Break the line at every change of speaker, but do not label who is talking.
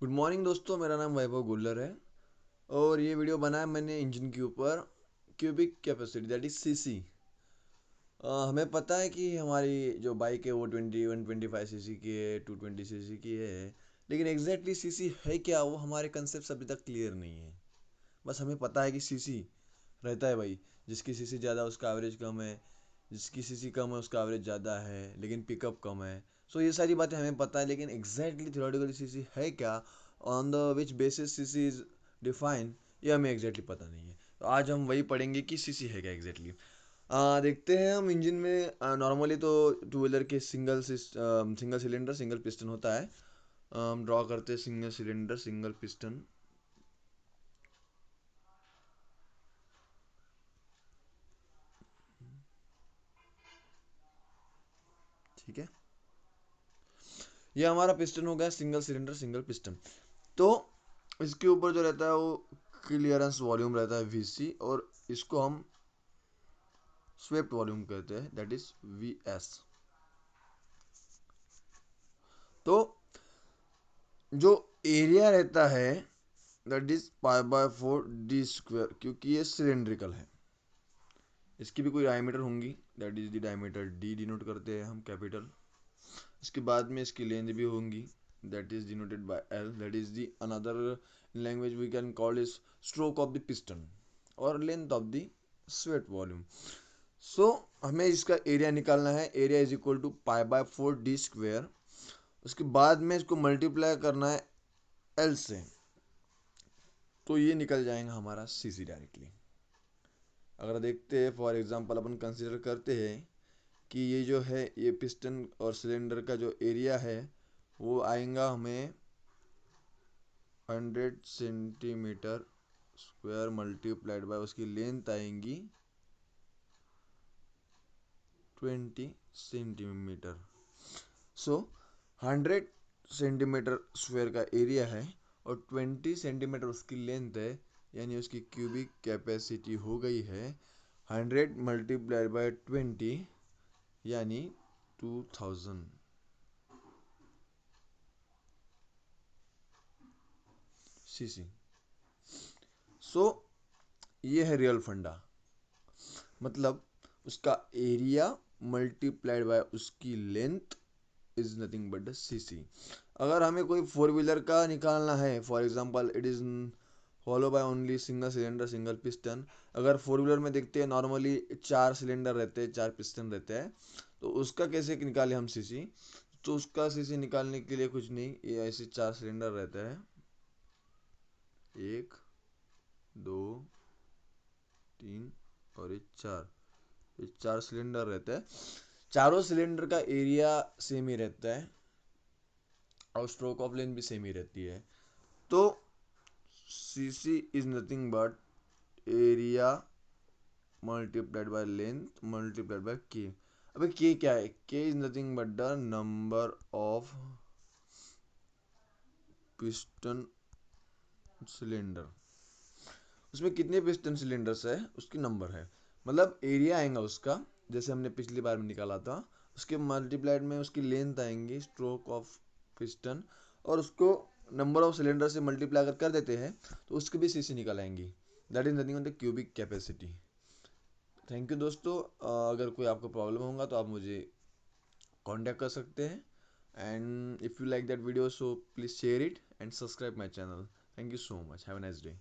Good morning दोस्तों, मेरा नाम वैभव गुल्लर है और ये वीडियो बनाया मैंने इंजन के ऊपर cubic capacity that is CC. हमें पता है कि हमारी जो बाइक है वो 125 सीसी की है, 220 सीसी की है, लेकिन एग्जैक्टली सीसी है क्या वो हमारे कंसेप्ट अभी तक क्लियर नहीं है। बस हमें पता है कि सीसी रहता है भाई, जिसकी सीसी ज़्यादा उसका एवरेज कम है, जिसकी सीसी कम है उसका एवरेज ज़्यादा है लेकिन पिकअप कम है। सो ये सारी बातें हमें पता है, लेकिन एग्जैक्टली थ्योरेटिकली सीसी है क्या, on the which basis CC is define, ये हमें एग्जैक्टली पता नहीं है। तो आज हम वही पढ़ेंगे कि सीसी है क्या एग्जैक्टली। देखते हैं हम इंजन में। नॉर्मली तो टू व्हीलर के सिंगल सिलेंडर सिंगल पिस्टन होता है। हम ड्रॉ करते हैं सिंगल सिलेंडर सिंगल पिस्टन। ठीक है, ये हमारा पिस्टन हो गया सिंगल सिलेंडर सिंगल पिस्टन। तो इसके ऊपर जो रहता है वो क्लियरेंस वॉल्यूम रहता है वीसी, और इसको हम स्वेप्ट वॉल्यूम कहते हैं दैट इज वी एस। तो जो एरिया रहता है that is pi by 4d², क्योंकि ये सिलेंड्रिकल है। इसकी भी कोई डायमीटर होंगी, that is the diameter D denote करते हैं हम कैपिटल। इसके बाद में इसकी लेंथ भी होंगी, that is denoted by L, that is the another language we can call is stroke of the piston और length of the swept volume. So हमें इसका एरिया निकालना है, area is equal to pi by 4d²। उसके बाद में इसको multiply करना है एल से, तो ये निकल जाएगा हमारा सीसी डायरेक्टली। अगर देखते हैं फॉर एग्जांपल अपन कंसीडर करते हैं कि ये जो है ये पिस्टन और सिलेंडर का जो एरिया है वो आएगा हमें 100 सेंटीमीटर स्क्वायर मल्टीप्लाइड बाय उसकी लेंथ आएंगी 20 सेंटीमीटर। सो 100 सेंटीमीटर स्क्वायर का एरिया है और 20 सेंटीमीटर उसकी लेंथ है, यानी उसकी क्यूबिक कैपेसिटी हो गई है 100 मल्टीप्लाइड बाय 20, यानी 2000 सीसी। सो ये है रियल फंडा, मतलब उसका एरिया मल्टीप्लाइड बाय उसकी length is nothing but CC. अगर हमें कोई फोर व्हीलर का निकालना है, for example it is follow by only single cylinder single piston. अगर फोर व्हीलर में देखते हैं नॉर्मली चार सिलेंडर रहते हैं, चार पिस्टन रहते हैं, तो उसका कैसे निकाले हम सीसी। तो उसका सीसी निकालने के लिए कुछ नहीं, ये ऐसे चार सिलेंडर रहता है, एक, दो, तीन और ये चार। ये चार सिलेंडर रहते हैं, चारों सिलेंडर का एरिया सेम ही रहता है और स्ट्रोक ऑफ लेंथ भी सेम ही रहती है। तो CC is nothing but area multiplied by length multiplied by के। अबे के क्या है, के is nothing but the number of piston cylinder. उसमें कितने पिस्टन सिलेंडर्स है उसकी नंबर है, मतलब एरिया आएगा उसका, जैसे हमने पिछली बार में निकाला था, उसके मल्टीप्लाइड में उसकी लेंथ आएंगी स्ट्रोक ऑफ पिस्टन, और उसको नंबर ऑफ सिलेंडर से मल्टीप्लाई अगर कर देते हैं तो उसकी भी सीसी निकल आएंगी, that is nothing the cubic capacity. Thank you दोस्तों। अगर कोई आपको प्रॉब्लम होगा तो आप मुझे कांटेक्ट कर सकते हैं, and if you like that video so please share it and subscribe my channel. Thank you so much, have a nice day.